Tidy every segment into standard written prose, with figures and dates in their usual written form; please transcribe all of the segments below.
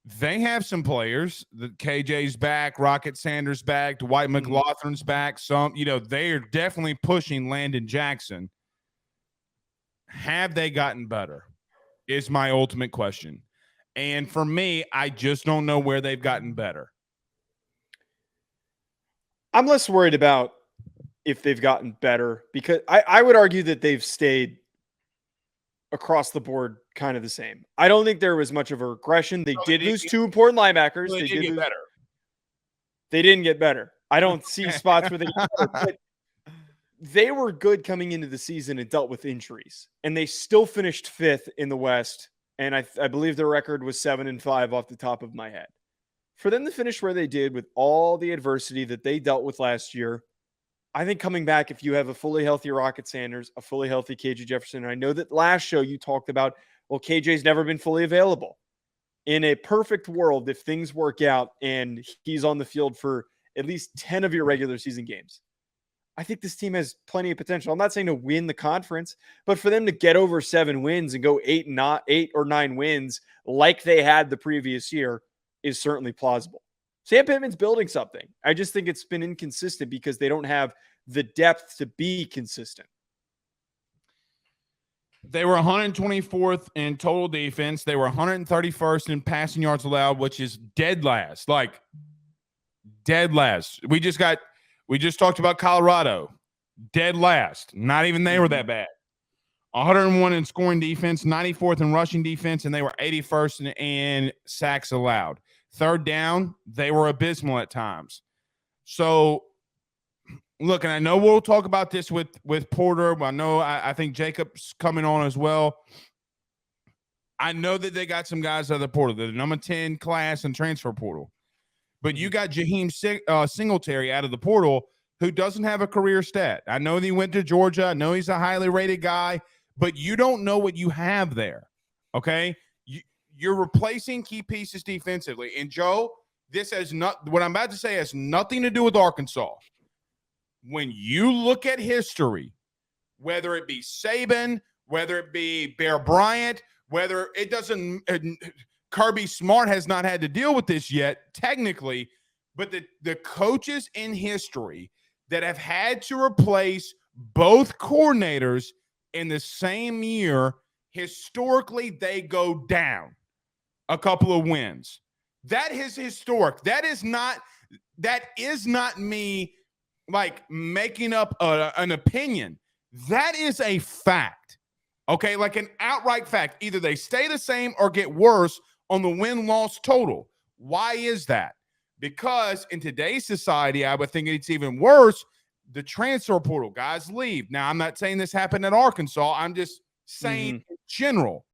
they have some players. The KJ's back, Rocket Sanders back, Dwight McLaughlin's back. They are definitely pushing Landon Jackson. Have they gotten better? Is my ultimate question. And for me, I just don't know where they've gotten better. I'm less worried about if they've gotten better because I would argue that they've stayed across the board kind of the same. I don't think there was much of a regression. They did lose two important linebackers. They did get better. They didn't get better. I don't see spots where they get better, but they were good coming into the season and dealt with injuries. And they still finished 5th in the West. And I believe their record was 7-5 off the top of my head. For them to finish where they did with all the adversity that they dealt with last year, I think coming back, if you have a fully healthy Rocket Sanders, a fully healthy KJ Jefferson, and I know that last show you talked about, well, KJ's never been fully available. In a perfect world, if things work out and he's on the field for at least 10 of your regular season games, I think this team has plenty of potential. I'm not saying to win the conference, but for them to get over 7 wins and go 8 or 9 wins like they had the previous year is certainly plausible. Sam Pittman's building something. I just think it's been inconsistent because they don't have the depth to be consistent. They were 124th in total defense. They were 131st in passing yards allowed, which is dead last. Like, dead last. We just talked about Colorado. Dead last. Not even they were that bad. 101 in scoring defense, 94th in rushing defense, and they were 81st in sacks allowed. Third down, they were abysmal at times. So, look, and I know we'll talk about this with Porter. I think Jacob's coming on as well. I know that they got some guys out of the portal. They're the number 10 class and transfer portal. But you got Jaheim Singletary out of the portal who doesn't have a career stat. I know he went to Georgia. I know he's a highly rated guy. But you don't know what you have there, okay? You're replacing key pieces defensively. And, Joe, what I'm about to say has nothing to do with Arkansas. When you look at history, whether it be Saban, whether it be Bear Bryant, whether it doesn't Kirby Smart has not had to deal with this yet, technically, but the coaches in history that have had to replace both coordinators in the same year, historically, they go down a couple of wins. That is historic. That is not me like making up an opinion. That is a fact. Okay, like an outright fact. Either they stay the same or get worse on the win-loss total. Why is that? Because in today's society, I would think it's even worse. The transfer portal, guys leave. Now, I'm not saying this happened at Arkansas. I'm just saying in general,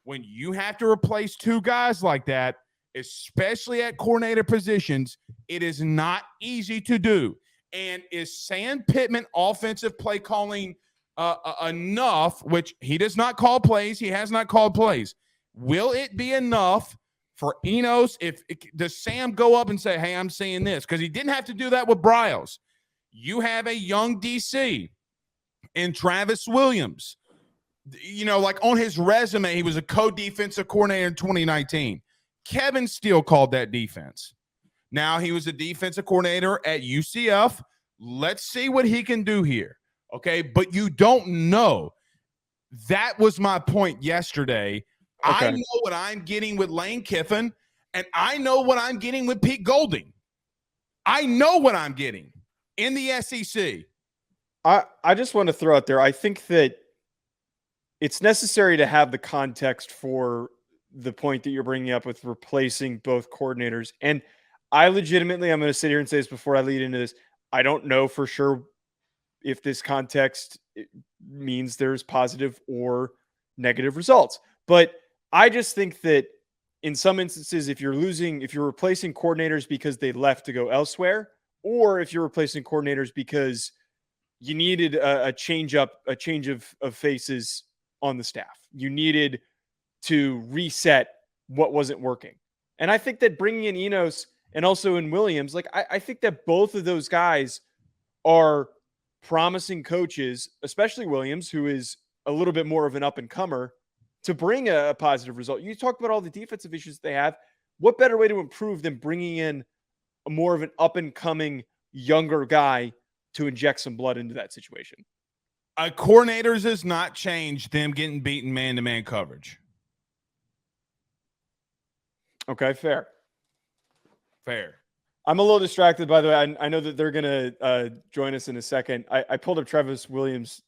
when you have to replace 2 guys like that, especially at coordinator positions, it is not easy to do. And is Sam Pittman offensive play calling enough, which he does not call plays. He has not called plays. Will it be enough for Enos? Does Sam go up and say, hey, I'm seeing this? Because he didn't have to do that with Bryles. You have a young DC and Travis Williams. Like on his resume, he was a co-defensive coordinator in 2019. Kevin Steele called that defense. Now he was a defensive coordinator at UCF. Let's see what he can do here. Okay, but you don't know. That was my point yesterday. Okay. I know what I'm getting with Lane Kiffin, and I know what I'm getting with Pete Golding. I know what I'm getting in the SEC. I just want to throw out there, I think that it's necessary to have the context for the point that you're bringing up with replacing both coordinators. And I legitimately, I'm going to sit here and say this before I lead into this. I don't know for sure if this context means there's positive or negative results. But I just think that in some instances, if you're replacing coordinators because they left to go elsewhere, or if you're replacing coordinators because you needed a change of faces on the staff, you needed to reset what wasn't working. And I think that bringing in Enos and also in Williams, like I think that both of those guys are promising coaches, especially Williams, who is a little bit more of an up and comer, to bring a positive result. You talked about all the defensive issues they have. what better way to improve than bringing in more of an up-and-coming younger guy to inject some blood into that situation? Coordinators has not changed them getting beaten man-to-man coverage. Okay, fair. I'm a little distracted, by the way. I know that they're going to join us in a second. I pulled up Travis Williams,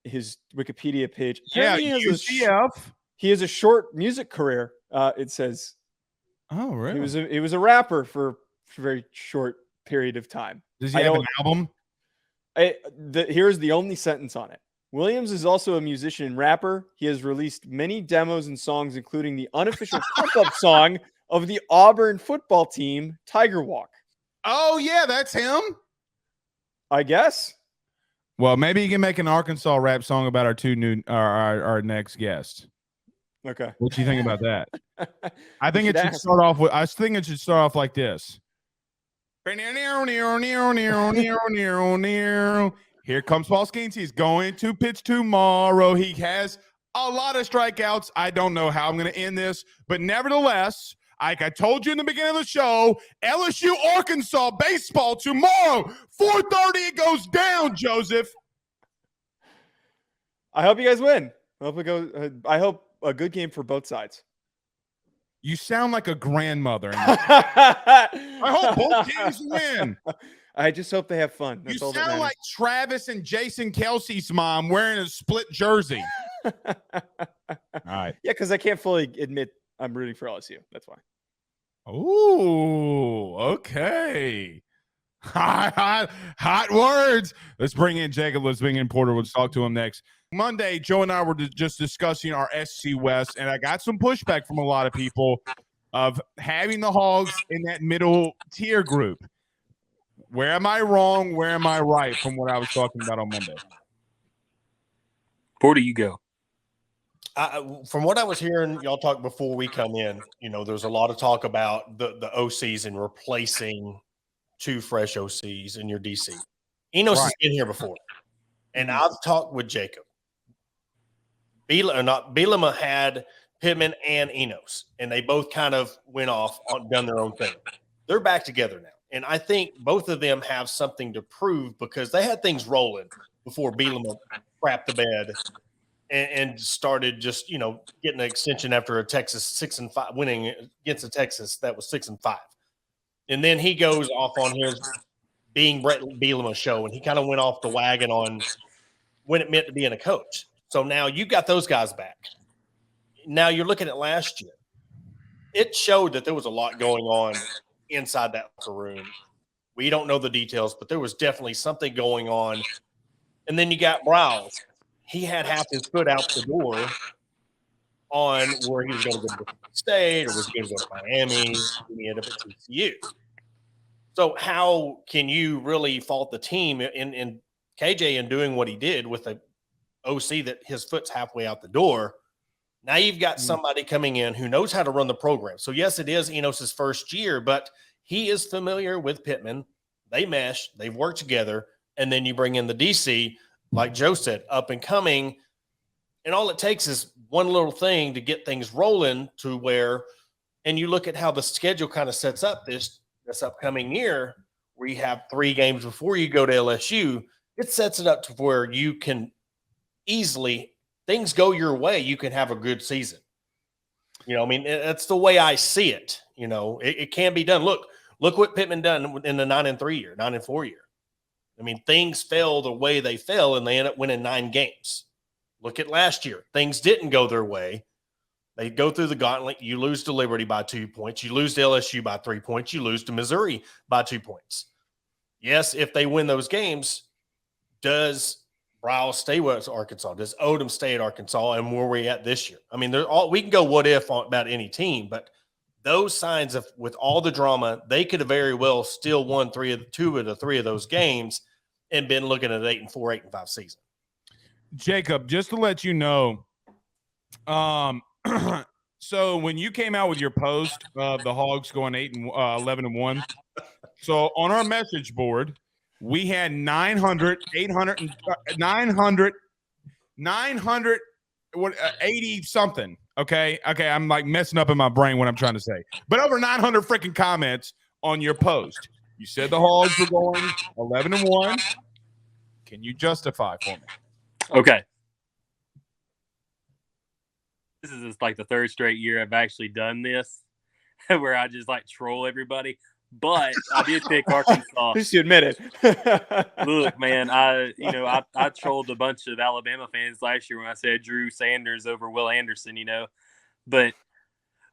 his Wikipedia page. Apparently UCF. He has a short music career, it says. Oh, really? He was a rapper for a very short period of time. Does he have an album? Here's the only sentence on it. Williams is also a musician and rapper. He has released many demos and songs, including the unofficial pickup song of the Auburn football team, Tiger Walk. Oh, yeah, that's him. I guess. Well, maybe you can make an Arkansas rap song about our next guest. Okay. What do you think about that? I think it should start off like this. Here comes Paul Skeens. He's going to pitch tomorrow. He has a lot of strikeouts. I don't know how I'm going to end this, but nevertheless, like I told you in the beginning of the show, LSU Arkansas baseball tomorrow, 4:30. It goes down, Joseph. I hope you guys win. I hope a good game for both sides. You sound like a grandmother. I hope both teams win. I just hope they have fun. That's you sound like Travis and Jason Kelsey's mom wearing a split jersey. All right. Yeah, because I can't fully admit I'm rooting for LSU. That's why. Ooh, okay. Hot words. Let's bring in Jacob. Let's bring in Porter. Let's talk to him next. Monday, Joe and I were just discussing our SC West, and I got some pushback from a lot of people of having the Hogs in that middle tier group. Where am I wrong? Where am I right from what I was talking about on Monday? Porter, you go. From what I was hearing y'all talk before we come in, there's a lot of talk about the OCs and replacing 2 fresh OCs in your DC. Enos has been here before, and I've talked with Jacob. Bielema had Pittman and Enos, and they both kind of went off done their own thing. They're back together now, and I think both of them have something to prove because they had things rolling before Bielema crapped the bed and started just getting an extension after a Texas 6-5 winning against a Texas that was 6-5, and then he goes off on his being Brett Bielema show, and he kind of went off the wagon on when it meant to be in a coach. So now you got those guys back. Now you're looking at last year. It showed that there was a lot going on inside that locker room. We don't know the details, but there was definitely something going on. And then you got Browse. He had half his foot out the door on where he was going to go to State or was he going to go to Miami. And he ended up at TCU. So how can you really fault the team in KJ in doing what he did with a OC that his foot's halfway out the door? Now you've got somebody coming in who knows how to run the program. So yes, it is Enos's first year, but he is familiar with Pittman. They mesh, they've worked together, and then you bring in the DC, like Joe said, up and coming, and all it takes is one little thing to get things rolling to where, and you look at how the schedule kind of sets up this upcoming year, where you have 3 games before you go to LSU. It sets it up to where you can easily, things go your way, you can have a good season. That's the way I see it. It can be done. Look what Pittman done in the 9-3 year, 9-4 year. Things fell the way they fell, and they end up winning 9 games. Look at last year. Things didn't go their way. They go through the gauntlet. You lose to Liberty by 2 points. You lose to LSU by 3 points. You lose to Missouri by 2 points. Yes, if they win those games, does Browse stay with Arkansas? Does Odom stay at Arkansas? And where are we at this year? We can go what if about any team, but those signs of with all the drama, they could have very well still won 2 of the 3 of those games and been looking at 8-4, 8-5 season. Jacob, just to let you know, so when you came out with your post of the Hogs going 11-1, so on our message board, we had 900, 800, 900, 980 something Okay. I'm like messing up in my brain what I'm trying to say. But over 900 freaking comments on your post. You said the Hogs were going 11-1. Can you justify for me? Okay. This is just like the third straight year I've actually done this, where I just like troll everybody. But I did pick Arkansas. Just to admit it. Look, man, I trolled a bunch of Alabama fans last year when I said Drew Sanders over Will Anderson, But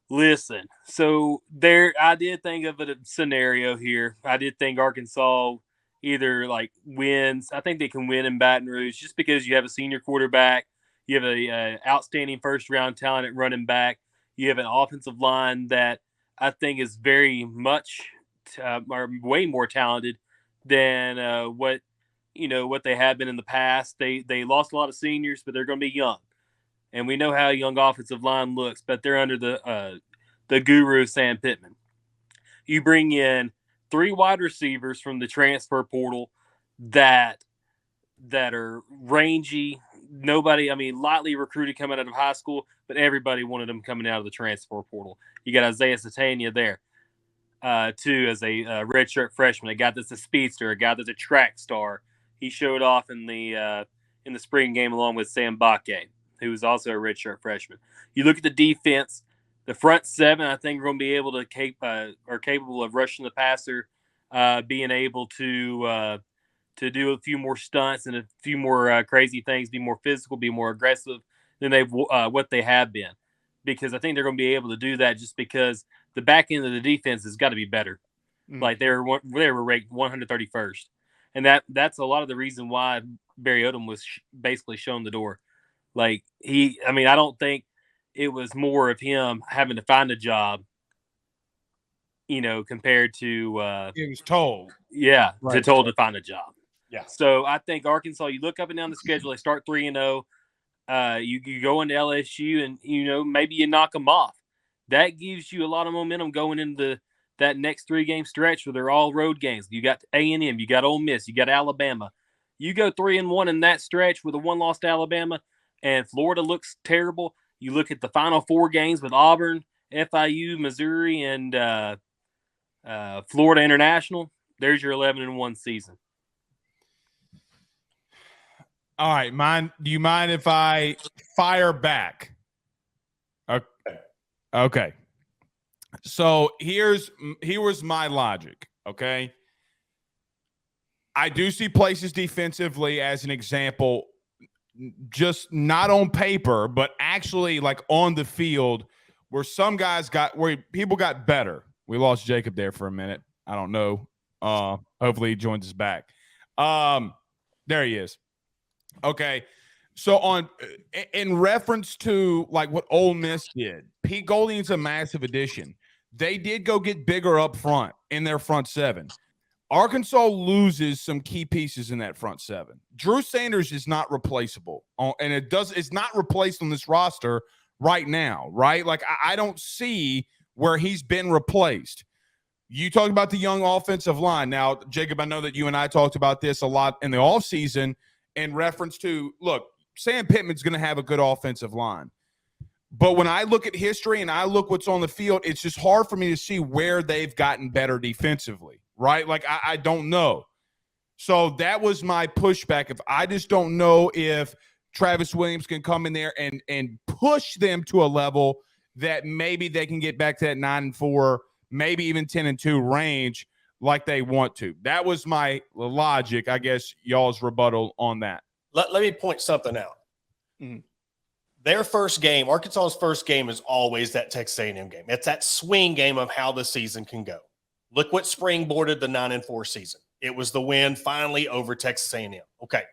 listen, so I did think of a scenario here. I did think Arkansas either like wins. I think they can win in Baton Rouge just because you have a senior quarterback. You have a outstanding first round talent at running back. You have an offensive line that I think is very much or way more talented than what they have been in the past. They lost a lot of seniors, but they're going to be young, and we know how a young offensive line looks. But they're under the guru Sam Pittman. You bring in 3 wide receivers from the transfer portal that are rangy. Nobody, lightly recruited coming out of high school, but everybody wanted them coming out of the transfer portal. You got Isaiah Satania there, too, as a redshirt freshman. A guy that's a speedster, a guy that's a track star. He showed off in the spring game along with Sam Bakke, who was also a redshirt freshman. You look at the defense, the front 7, I think, are going to be able to are capable of rushing the passer, being able to do a few more stunts and a few more crazy things, be more physical, be more aggressive than what they have been. Because I think they're going to be able to do that just because the back end of the defense has got to be better. Like they were ranked 131st. And that's a lot of the reason why Barry Odom was basically shown the door. Like I don't think it was more of him having to find a job, compared to He was told. Yeah, Right. to find a job. Yeah. So I think Arkansas, you look up and down the schedule, they start 3-0. You go into LSU and, maybe you knock them off. That gives you a lot of momentum going into that next 3-game stretch where they're all road games. You got A&M, you got Ole Miss, you got Alabama. You go 3-1 in that stretch with a 1-loss to Alabama, and Florida looks terrible. You look at the final 4 games with Auburn, FIU, Missouri, and Florida International. There's your 11-1 season. All right, do you mind if I fire back? Okay. So here was my logic, okay? I do see places defensively as an example, just not on paper, but actually like on the field where where people got better. We lost Jacob there for a minute. I don't know. Hopefully he joins us back. There he is. Okay, so in reference to like what Ole Miss did, Pete Golding's a massive addition. They did go get bigger up front in their front 7. Arkansas loses some key pieces in that front 7. Drew Sanders is not replaceable, and it's not replaced on this roster right now, right? Like I don't see where he's been replaced. You talked about the young offensive line. Now, Jacob, I know that you and I talked about this a lot in the offseason. In reference to, look, Sam Pittman's going to have a good offensive line. But when I look at history and I look what's on the field, it's just hard for me to see where they've gotten better defensively, right? Like, I don't know. So that was my pushback. If I just don't know if Travis Williams can come in there and push them to a level that maybe they can get back to that 9-4, maybe even 10-2 range like they want to. That was my logic, I guess, y'all's rebuttal on that. Let me point something out. Their first game, Arkansas's first game, is always that Texas A&M game. It's that swing game of how the season can go. Look what springboarded the 9-4 season. It was the win finally over Texas A&M. Okay,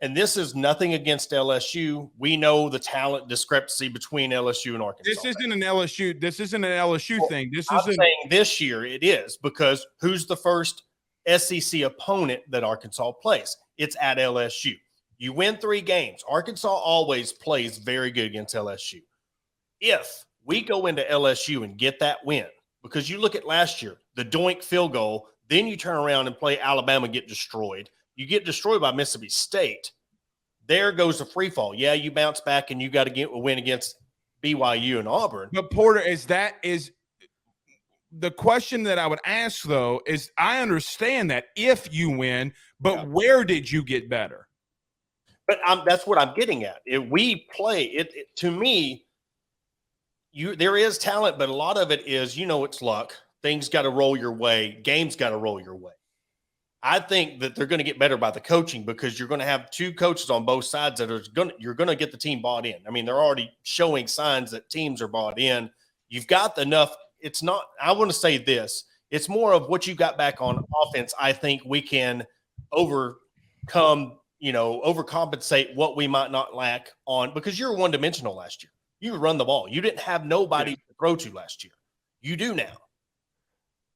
and this is nothing against LSU. We know the talent discrepancy between LSU and Arkansas. This isn't an LSU thing. I'm saying this year it is, because who's the first SEC opponent that Arkansas plays? It's at LSU. You win 3 games. Arkansas always plays very good against LSU. If we go into LSU and get that win, because you look at last year, the doink field goal, then you turn around and play Alabama, get destroyed. You get destroyed by Mississippi State. There goes the free fall. Yeah, you bounce back and you got to get a win against BYU and Auburn. But Porter, is the question that I would ask, though, is I understand that if you win, but where did you get better? But that's what I'm getting at. If we play it to me, there is talent, but a lot of it is, it's luck. Things got to roll your way. Games got to roll your way. I think that they're going to get better by the coaching because you're going to have two coaches on both sides that you're going to get the team bought in. I mean, they're already showing signs that teams are bought in. You've got enough. It's not, I want to say this. It's more of what you got back on offense. I think we can overcompensate what we might not lack on, because you're one-dimensional last year. You run the ball. You didn't have nobody to throw to last year. You do now.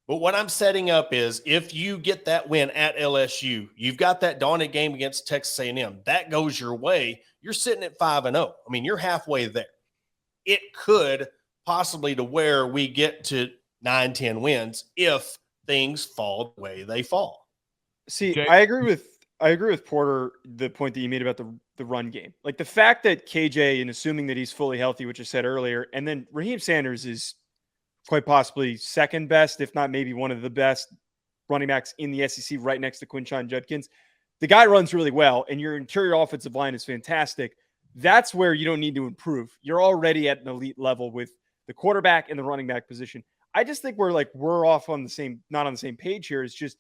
But what I'm setting up is if you get that win at LSU, you've got that daunting game against Texas A&M. That goes your way. You're sitting at 5-0. I mean, you're halfway there. It could possibly to where we get to 9-10 wins if things fall the way they fall. See, I agree with Porter, the point that you made about the run game. Like the fact that KJ, and assuming that he's fully healthy, which I said earlier, and then Raheem Sanders is quite possibly second best, if not maybe one of the best running backs in the SEC, right next to Quinshon Judkins. The guy runs really well, and your interior offensive line is fantastic. That's where you don't need to improve. You're already at an elite level with the quarterback and the running back position. I just think we're off on not on the same page here. It's just,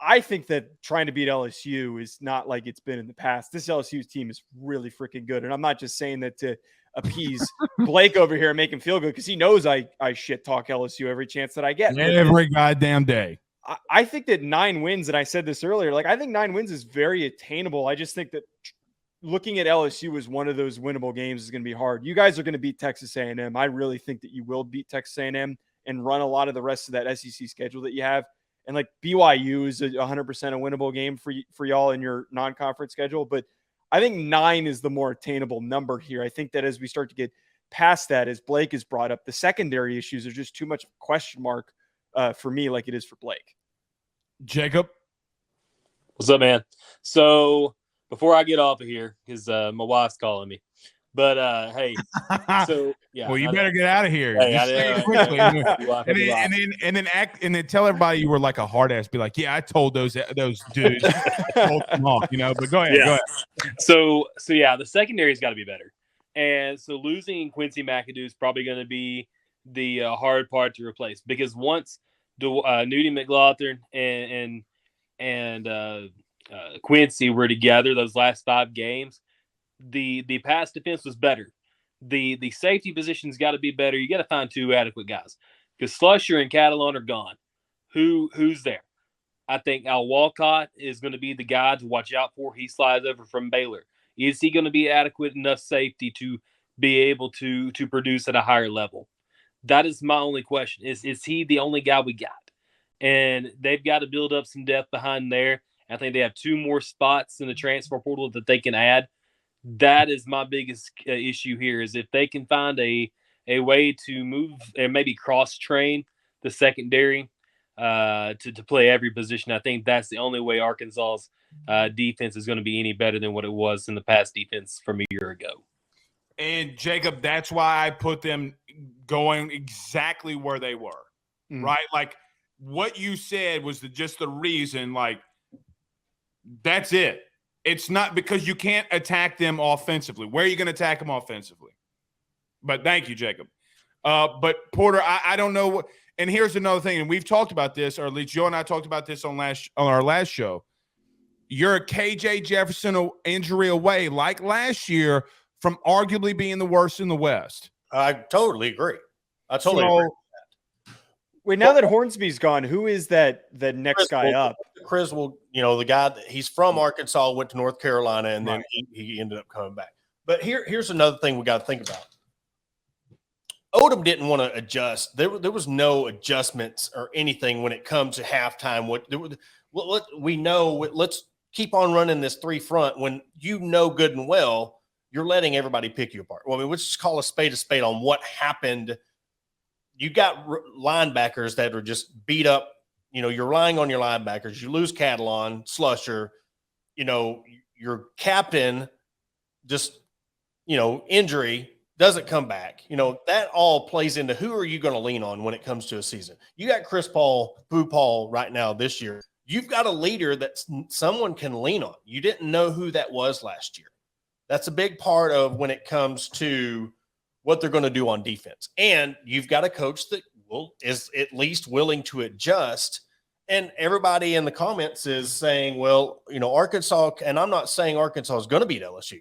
I think that trying to beat LSU is not like it's been in the past. This LSU team is really freaking good. And I'm not just saying that to appease Blake over here and make him feel good, because he knows I shit talk LSU every chance that I get. Every goddamn day. I think that 9 wins, and I said this earlier, I think 9 wins is very attainable. I just think that looking at LSU as one of those winnable games is going to be hard. You guys are going to beat Texas A&M. I really think that you will beat Texas A&M and run a lot of the rest of that SEC schedule that you have. And BYU is 100% a winnable game for y'all in your non-conference schedule. But I think 9 is the more attainable number here. I think that as we start to get past that, as Blake has brought up, the secondary issues are just too much question mark for me, like it is for Blake. Jacob? What's up, man? So before I get off of here, because my wife's calling me. But hey, so yeah. Well, you better get out of here. Hey, Just say it quickly. and then tell everybody you were like a hard ass. Be like, yeah, I told those dudes, told them off, But go ahead, go ahead. So yeah, the secondary's got to be better, and so losing Quincy McAdoo is probably going to be the hard part to replace, because once Nudie McLaughlin and Quincy were together those last 5 games, the pass defense was better. The safety position's got to be better. You got to find 2 adequate guys, because Slusher and Catalon are gone. Who's there? I think Al Walcott is going to be the guy to watch out for. He slides over from Baylor. Is he going to be adequate enough safety to be able to produce at a higher level? That is my only question. Is he the only guy we got? And they've got to build up some depth behind there. I think they have 2 more spots in the transfer portal that they can add. That is my biggest issue here, is if they can find a way to move and maybe cross-train the secondary to play every position. I think that's the only way Arkansas's defense is going to be any better than what it was in the past defense from a year ago. And Jacob, that's why I put them going exactly where they were, right? Like what you said was just the reason, that's it. It's not because you can't attack them offensively. Where are you going to attack them offensively? But thank you, Jacob. But Porter, I don't know what. And here's another thing, and we've talked about this, or at least Joe and I talked about this on our last show. You're a KJ Jefferson injury away, like last year, from arguably being the worst in the West. I totally agree. Agree. Wait, now that Hornsby's gone, who is that next guy up? Chris will, the guy that he's from Arkansas, went to North Carolina, and then he ended up coming back. But here's another thing we got to think about. Odom didn't want to adjust. There was no adjustments or anything when it comes to halftime. Let's keep on running this 3 front when good and well you're letting everybody pick you apart. Well, let's just call a spade on what happened. You got linebackers that are just beat up. You're relying on your linebackers. You lose Catalon, Slusher. Your captain just, injury. doesn't come back. That all plays into who are you going to lean on when it comes to a season. You got Chris Paul, Boo Paul right now this year. You've got a leader that someone can lean on. You didn't know who that was last year. That's a big part of when it comes to what they're going to do on defense. And you've got a coach that is at least willing to adjust. And everybody in the comments is saying, well, Arkansas, and I'm not saying Arkansas is going to beat LSU.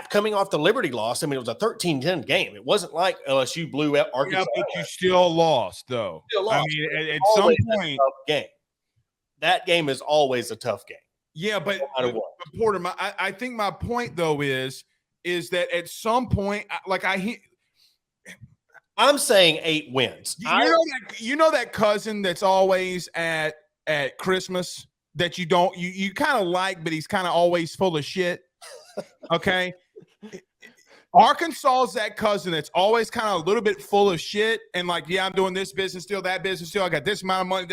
Coming off the Liberty loss, it was a 13-10 game. It wasn't like LSU blew out Arkansas. Yeah, but you still lost, though. Still lost. At some point, game. That game is always a tough game. Yeah, but Porter, I think my point though is that at some point, I'm saying 8 wins. You know that cousin that's always at Christmas that you kind of like, but he's kind of always full of shit. Okay. Arkansas is that cousin that's always kind of a little bit full of shit and like, yeah, I'm doing this business deal, that business deal. I got this amount of money.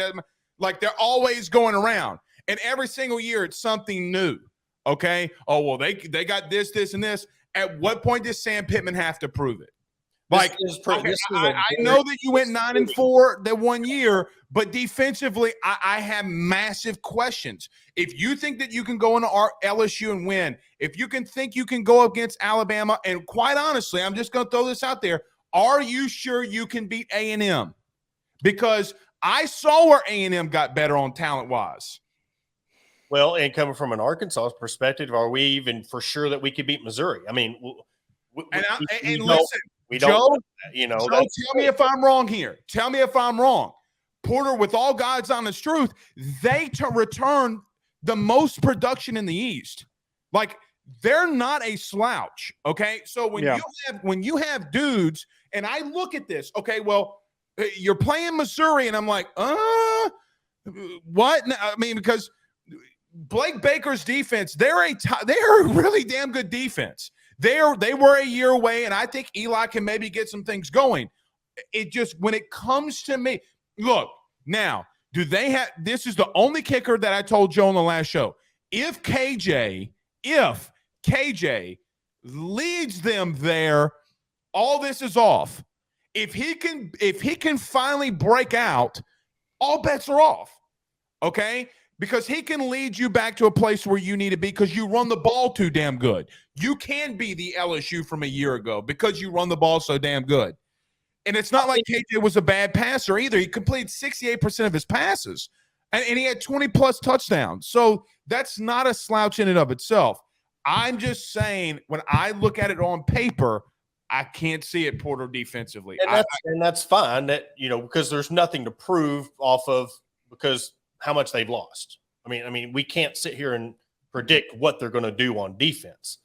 Like they're always going around. And every single year it's something new. Okay. Oh, well, they got this, and this. At what point does Sam Pittman have to prove it? Like, I know that you went 9-4 that one year, but defensively, I have massive questions. If you think that you can go into LSU and win, if you think you can go against Alabama, and quite honestly, I'm just going to throw this out there, are you sure you can beat A&M? Because I saw where A&M got better on talent-wise. Well, and coming from an Arkansas perspective, are we even for sure that we could beat Missouri? I mean, listen, Joe, tell me if I'm wrong here. Tell me if I'm wrong. Porter, with all God's honest truth, they return the most production in the East. Like, they're not a slouch, okay? So when you have dudes, and I look at this, okay, well, you're playing Missouri, and I'm like, what? I mean, because Blake Baker's defense, they're a really damn good defense. They were a year away, and I think Eli can maybe get some things going. It just, when it comes to me, look, now, this is the only kicker that I told Joe on the last show. If KJ leads them there, all this is off. If he can finally break out, all bets are off. Okay? Because he can lead you back to a place where you need to be because you run the ball too damn good. You can be the LSU from a year ago because you run the ball so damn good. And it's not like KJ was a bad passer either. He completed 68% of his passes, and he had 20-plus touchdowns. So that's not a slouch in and of itself. I'm just saying, when I look at it on paper, I can't see it, Porter, defensively. And that's fine, because there's nothing to prove off of because – how much they've lost. I mean, we can't sit here and predict what they're going to do on defense.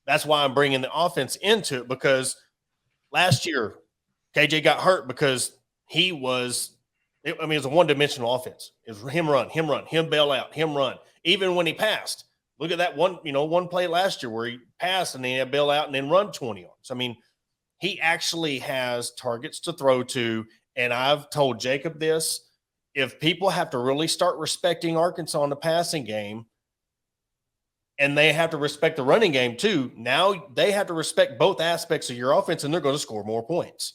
That's why I'm bringing the offense into it, because last year KJ got hurt because it was a one-dimensional offense. It was him run, him bail out, him run. Even when he passed, look at that one play last year where he passed and then he had bail out and then run 20 yards. I mean, he actually has targets to throw to, and I've told Jacob this. If people have to really start respecting Arkansas in the passing game, and they have to respect the running game too, now they have to respect both aspects of your offense, and they're going to score more points.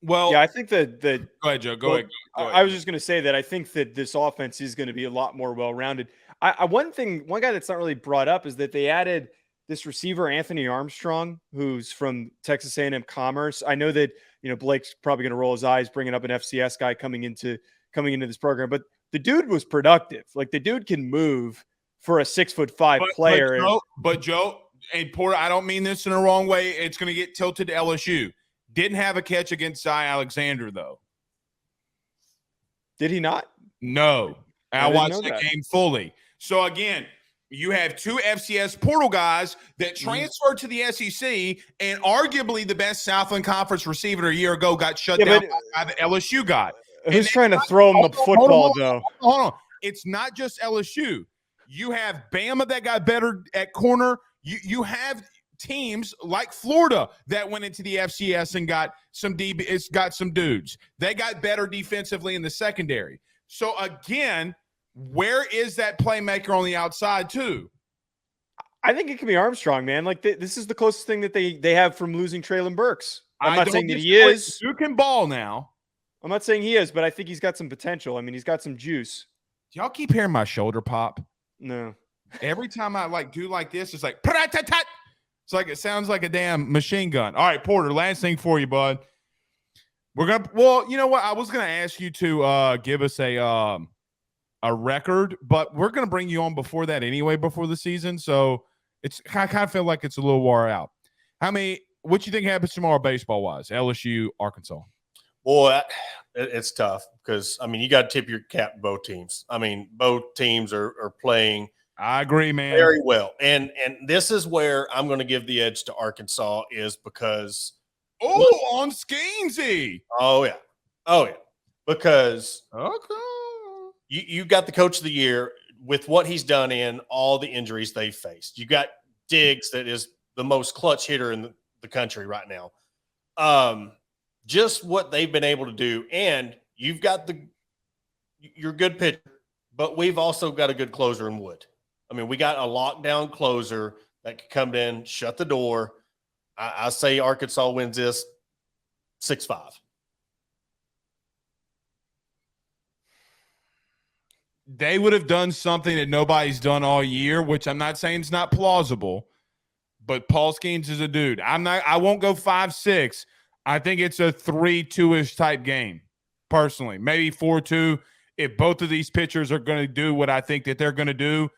Well, yeah, I think that go ahead, Joe. Go ahead. I was just going to say that I think that this offense is going to be a lot more well-rounded. One guy that's not really brought up is that they added this receiver, Anthony Armstrong, who's from Texas A&M Commerce. I know that Blake's probably going to roll his eyes bringing up an FCS guy coming into this program, but the dude was productive. Like, the dude can move for a 6'5" player. But Joe and Porter, I don't mean this in the wrong way. It's going to get tilted to LSU. Didn't have a catch against Cy Alexander, though. Did he not? No. I watched that game fully. So, again, you have two FCS portal guys that transferred to the SEC, and arguably the best Southland Conference receiver a year ago got shut down by the LSU guy. Who's trying to throw him the football, though? Hold on. It's not just LSU. You have Bama that got better at corner. You have teams like Florida that went into the FCS and got some dudes. They got better defensively in the secondary. So, again, where is that playmaker on the outside, too? I think it can be Armstrong, man. Like this is the closest thing that they have from losing Traylon Burks. I'm I not don't saying that he disagree. is. You can ball now. I'm not saying he is, but I think he's got some potential. I mean, he's got some juice. Do y'all keep hearing my shoulder pop? No. Every time I do like this, it's like "Pra-ta-ta-ta." It's like it sounds like a damn machine gun. All right, Porter, last thing for you, bud. Well, you know what? I was gonna ask you to give us a record, but we're gonna bring you on before that anyway, before the season. So I kind of feel like it's a little wore out. What you think happens tomorrow baseball wise? LSU, Arkansas. Boy, it's tough because I mean you got to tip your cap to both teams. I mean both teams are playing. I agree, man. Very well. And this is where I'm going to give the edge to Arkansas is because on Skeensy. Oh yeah. Because okay. You got the coach of the year with what he's done in all the injuries they faced. You got Diggs that is the most clutch hitter in the country right now. Just what they've been able to do, and you've got your good pitcher, but we've also got a good closer in Wood. I mean, we got a lockdown closer that can come in, shut the door. I say Arkansas wins this 6-5. They would have done something that nobody's done all year, which I'm not saying it's not plausible, but Paul Skeens is a dude. I won't go 5-6. I think it's a 3-2-ish type game, personally. Maybe 4-2. If both of these pitchers are going to do what I think that they're going to do,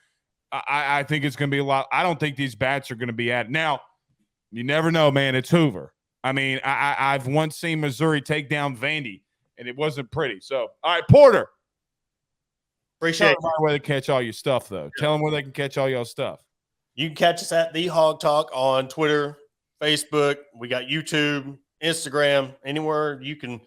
I think it's going to be a lot. I don't think these bats are going to be at it. Now, you never know, man. It's Hoover. I mean, I've once seen Missouri take down Vandy, and it wasn't pretty. So, all right, Porter. Appreciate Tell them where they catch all your stuff, though. Tell them where they can catch all your stuff. You can catch us at the Hawg Talk on Twitter, Facebook. We got YouTube, Instagram, anywhere you can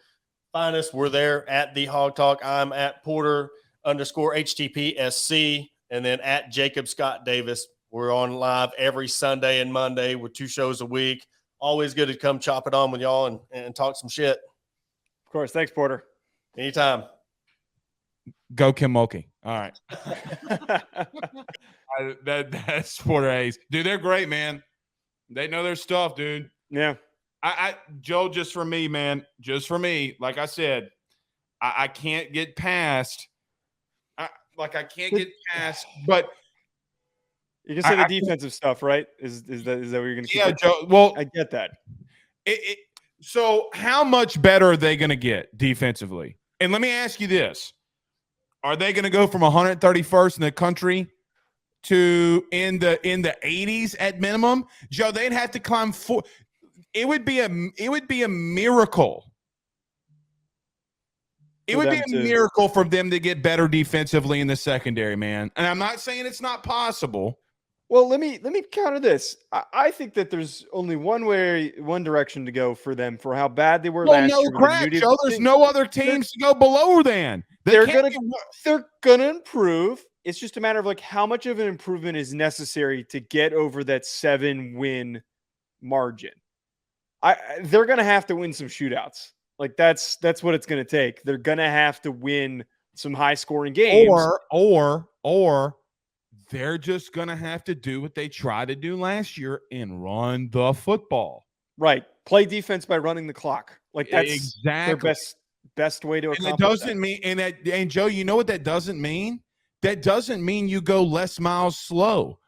find us. We're there at the Hawg Talk. I'm at Porter_HTPSC. And then at Jacob Scott Davis. We're on live every Sunday and Monday with 2 shows a week. Always good to come chop it on with y'all and talk some shit. Of course. Thanks, Porter. Anytime. Go Kim Mulkey. All right. That's Porter Hayes. Dude, they're great, man. They know their stuff, dude. Yeah. Joe, just for me, man. Just for me. Like I said, I can't get past – I can't get past, but you can say the defensive stuff, right? Is that what you're going to? Yeah, Joe. Well, I get that. So, how much better are they going to get defensively? And let me ask you this: are they going to go from 131st in the country to in the 80s at minimum? Joe, they'd have to climb 4. It would be a miracle. It would be a miracle for them to get better defensively in the secondary, man. And I'm not saying it's not possible. Well, let me counter this. I think that there's only one direction to go for them for how bad they were last year. No crap, Joe. There's no other teams to go below than. They're gonna improve. It's just a matter of like how much of an improvement is necessary to get over that 7-win margin. They're gonna have to win some shootouts. Like that's what it's going to take. They're going to have to win some high-scoring games, or they're just going to have to do what they tried to do last year and run the football. Right, play defense by running the clock. Like that's exactly their best way to accomplish. And it doesn't mean and Joe, you know what that doesn't mean? That doesn't mean you go less miles slow.